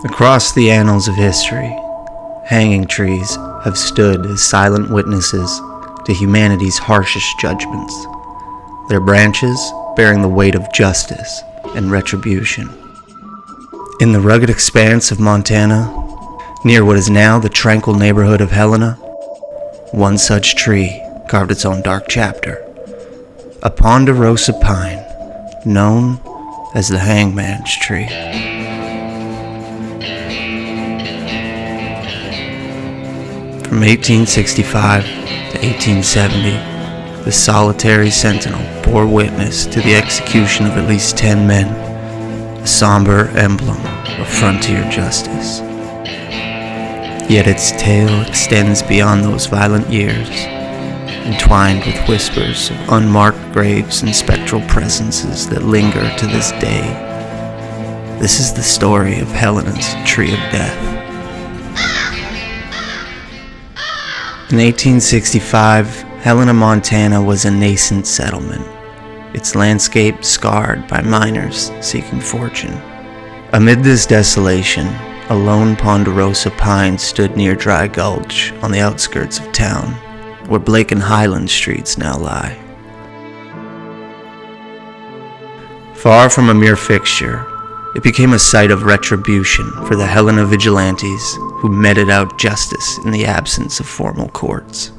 Across the annals of history, hanging trees have stood as silent witnesses to humanity's harshest judgments, their branches bearing the weight of justice and retribution. In the rugged expanse of Montana, near what is now the tranquil neighborhood of Helena, one such tree carved its own dark chapter, a ponderosa pine known as the hangman's tree. From 1865 to 1870, the solitary sentinel bore witness to the execution of at least 10 men, a somber emblem of frontier justice. Yet its tale extends beyond those violent years, entwined with whispers of unmarked graves and spectral presences that linger to this day. This is the story of Helena's Tree of Death. In 1865, Helena, Montana was a nascent settlement, its landscape scarred by miners seeking fortune. Amid this desolation, a lone ponderosa pine stood near Dry Gulch on the outskirts of town, where Blake and Highland streets now lie. Far from a mere fixture, it became a site of retribution for the Helena vigilantes who meted out justice in the absence of formal courts.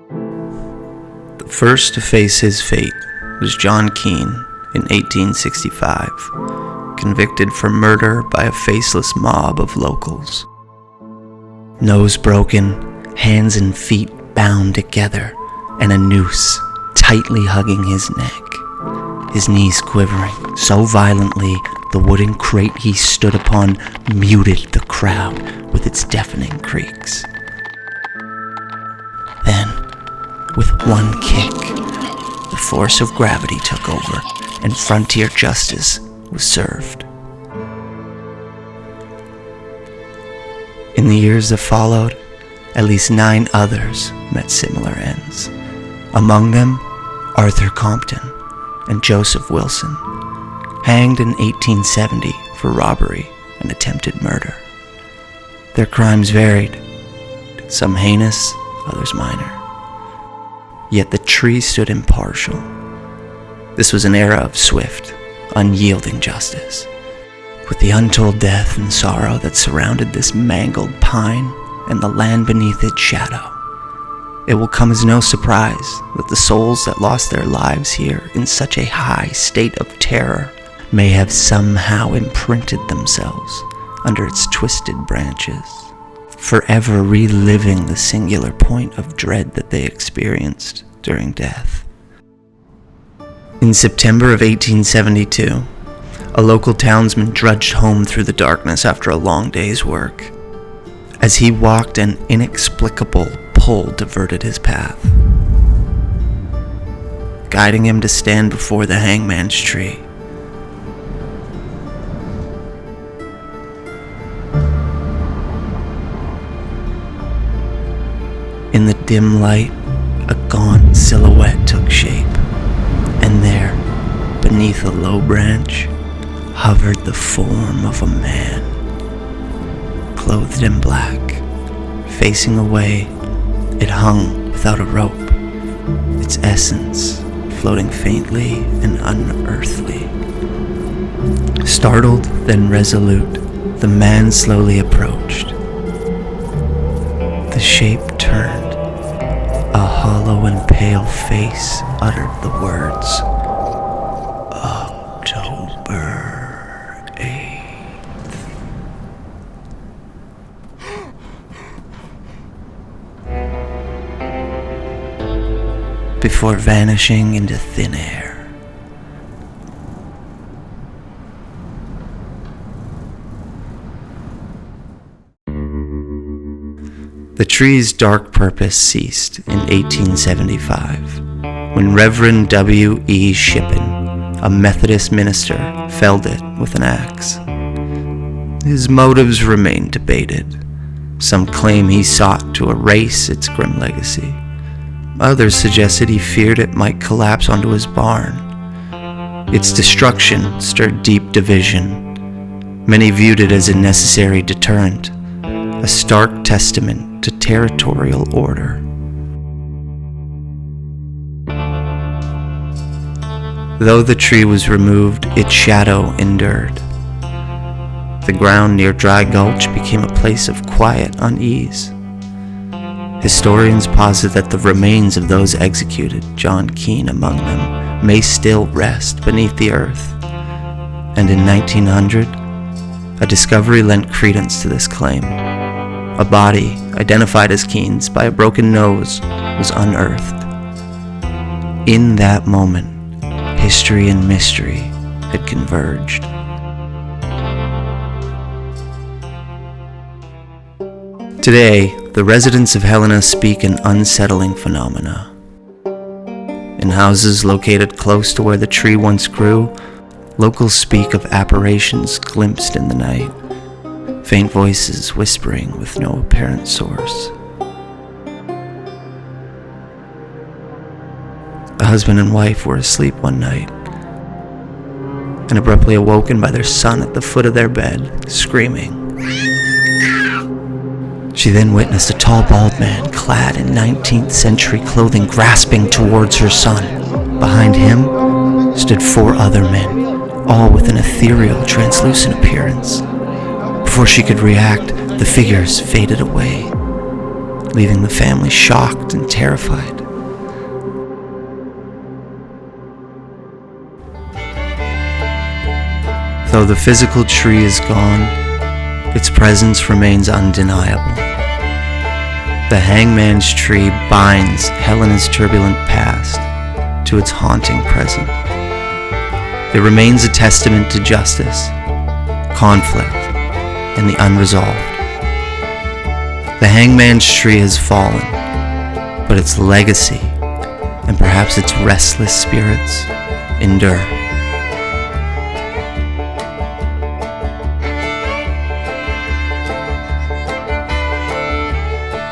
The first to face his fate was John Keene in 1865, convicted for murder by a faceless mob of locals. Nose broken, hands and feet bound together, and a noose tightly hugging his neck, his knees quivering so violently the wooden crate he stood upon muted the crowd with its deafening creaks. Then, with one kick, the force of gravity took over, and frontier justice was served. In the years that followed, at least 9 others met similar ends. Among them, Arthur Compton and Joseph Wilson, hanged in 1870 for robbery and attempted murder. Their crimes varied, some heinous, others minor. Yet the tree stood impartial. This was an era of swift, unyielding justice. With the untold death and sorrow that surrounded this mangled pine and the land beneath its shadow, it will come as no surprise that the souls that lost their lives here in such a high state of terror may have somehow imprinted themselves under its twisted branches, forever reliving the singular point of dread that they experienced during death. In September of 1872, a local townsman drudged home through the darkness after a long day's work. As he walked, an inexplicable pull diverted his path, guiding him to stand before the hangman's tree. In the dim light, a gaunt silhouette took shape, and there, beneath a low branch, hovered the form of a man, clothed in black. Facing away, it hung without a rope, its essence floating faintly and unearthly. Startled, then resolute, the man slowly approached. The shape turned. A hollow and pale face uttered the words, October 8th. Before vanishing into thin air. The tree's dark purpose ceased in 1875, when Reverend W. E. Shippen, a Methodist minister, felled it with an axe. His motives remain debated. Some claim he sought to erase its grim legacy. Others suggested he feared it might collapse onto his barn. Its destruction stirred deep division. Many viewed it as a necessary deterrent, a stark testament to territorial order. Though the tree was removed, its shadow endured. The ground near Dry Gulch became a place of quiet unease. Historians posit that the remains of those executed, John Keene among them, may still rest beneath the earth. And in 1900, a discovery lent credence to this claim. A body, identified as Keene's by a broken nose, was unearthed. In that moment, history and mystery had converged. Today, the residents of Helena speak an unsettling phenomena. In houses located close to where the tree once grew, locals speak of apparitions glimpsed in the night, faint voices whispering with no apparent source. A husband and wife were asleep one night and abruptly awoken by their son at the foot of their bed, screaming. She then witnessed a tall, bald man clad in 19th century clothing grasping towards her son. Behind him stood 4 other men, all with an ethereal, translucent appearance. Before she could react, the figures faded away, leaving the family shocked and terrified. Though the physical tree is gone, its presence remains undeniable. The hangman's tree binds Helena's turbulent past to its haunting present. It remains a testament to justice, conflict, and the unresolved. The hangman's tree has fallen, but its legacy, and perhaps its restless spirits, endure.